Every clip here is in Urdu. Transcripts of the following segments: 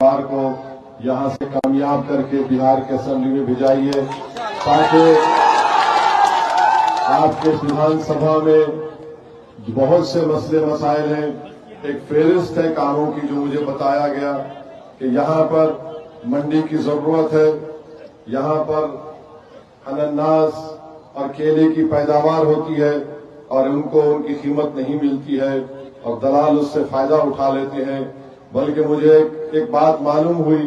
بار کو یہاں سے کامیاب کر کے بہار کے اسمبلی میں بھیجائیے تاکہ آپ کے ویدھان سبھا میں بہت سے مسئلے مسائل ہیں. ایک فہرست ہے کاموں کی جو مجھے بتایا گیا کہ یہاں پر منڈی کی ضرورت ہے, یہاں پر انناس اور کیلے کی پیداوار ہوتی ہے اور ان کو ان کی قیمت نہیں ملتی ہے اور دلال اس سے فائدہ اٹھا لیتے ہیں. بلکہ مجھے ایک بات معلوم ہوئی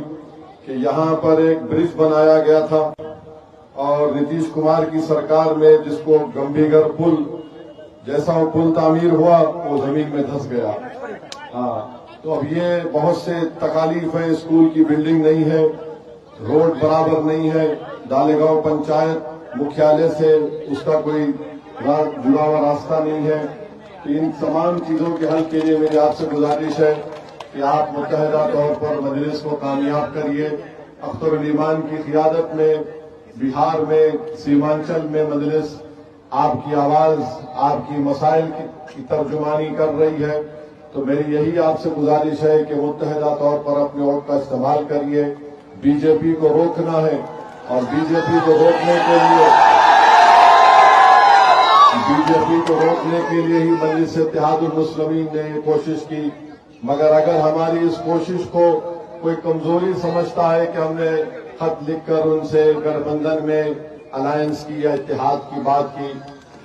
کہ یہاں پر ایک برج بنایا گیا تھا اور نتیش کمار کی سرکار میں جس کو گمبھیگر پل جیسا وہ پل تعمیر ہوا وہ زمین میں دھس گیا. ہاں, تو اب یہ بہت سے تکالیف ہے. اسکول کی بلڈنگ نہیں ہے, روڈ برابر نہیں ہے, ڈالیگاؤں پنچایت مکھیالے سے اس کا کوئی جڑا ہوا راستہ نہیں ہے. ان تمام چیزوں کے حل کے لیے میری آپ سے گزارش ہے کہ آپ متحدہ طور پر مجلس کو کامیاب کریے. اختر الایمان کی قیادت میں بہار میں سیمانچل میں مجلس آپ کی آواز, آپ کی مسائل کی ترجمانی کر رہی ہے. تو میری یہی آپ سے گزارش ہے کہ متحدہ طور پر اپنے ووٹ کا استعمال کریے. بی جے پی کو روکنا ہے اور بی جے پی کو روکنے کے لیے ہی مجلس اتحاد المسلمین نے یہ کوشش کی. مگر اگر ہماری اس کوشش کو کوئی کمزوری سمجھتا ہے کہ ہم نے خط لکھ کر ان سے گٹھ میں الائنس کی یا اتحاد کی بات کی,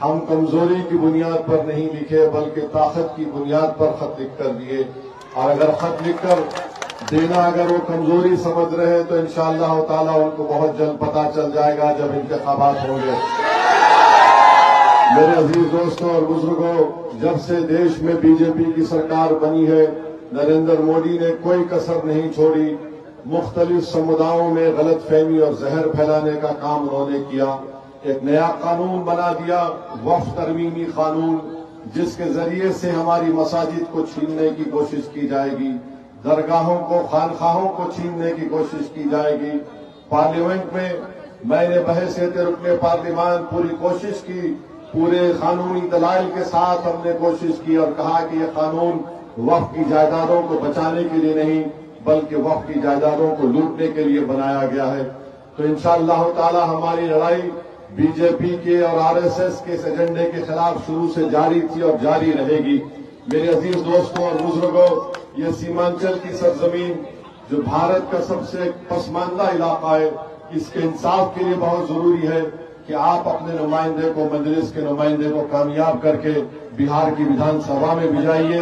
ہم کمزوری کی بنیاد پر نہیں لکھے بلکہ طاقت کی بنیاد پر خط لکھ کر دیے. اور اگر خط لکھ کر دینا اگر وہ کمزوری سمجھ رہے ہیں تو انشاءاللہ تعالی ان کو بہت جلد پتہ چل جائے گا جب انتخابات ہوں گے. میرے عزیز دوستوں اور بزرگوں, جب سے دیش میں بی جے پی کی سرکار بنی ہے نریندر مودی نے کوئی کسر نہیں چھوڑی. مختلف سموداؤں میں غلط فہمی اور زہر پھیلانے کا کام انہوں نے کیا. ایک نیا قانون بنا دیا, وقف ترمیمی قانون, جس کے ذریعے سے ہماری مساجد کو چھیننے کی کوشش کی جائے گی, درگاہوں کو خانقاہوں کو چھیننے کی کوشش کی جائے گی. پارلیمنٹ میں نے بحیثیت رکن پارلیمان پوری کوشش کی, پورے قانونی دلائل کے ساتھ ہم نے کوشش کی اور کہا کہ یہ قانون وقف کی جائیدادوں کو بچانے کے لیے نہیں بلکہ وقف کی جائیدادوں کو لوٹنے کے لیے بنایا گیا ہے. تو انشاءاللہ تعالی ہماری لڑائی بی جے پی کے اور آر ایس ایس کے اس ایجنڈے کے خلاف شروع سے جاری تھی اور جاری رہے گی. میرے عزیز دوستوں اور بزرگوں, یہ سیمانچل کی سرزمین جو بھارت کا سب سے پسماندہ علاقہ ہے, اس کے انصاف کے لیے بہت ضروری ہے کہ آپ اپنے نمائندے کو, مجلس کے نمائندے کو کامیاب کر کے بہار کی ویدھان سبھا میں بھیجائیے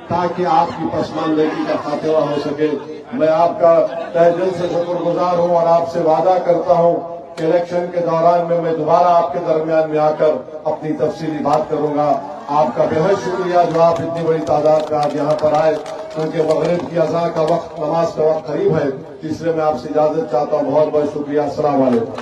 تاکہ آپ کی پسماندگی کا خاتمہ ہو سکے. میں آپ کا تہہ دل سے شکر گزار ہوں اور آپ سے وعدہ کرتا ہوں کہ الیکشن کے دوران میں دوبارہ آپ کے درمیان میں آ کر اپنی تفصیلی بات کروں گا. آپ کا بہت شکریہ جو آپ اتنی بڑی تعداد میں آج یہاں پر آئے, کیونکہ مغرب کی اذان کا وقت, نماز کا وقت قریب ہے, اس لیے میں آپ سے اجازت چاہتا ہوں. بہت بہت شکریہ. السلام علیکم.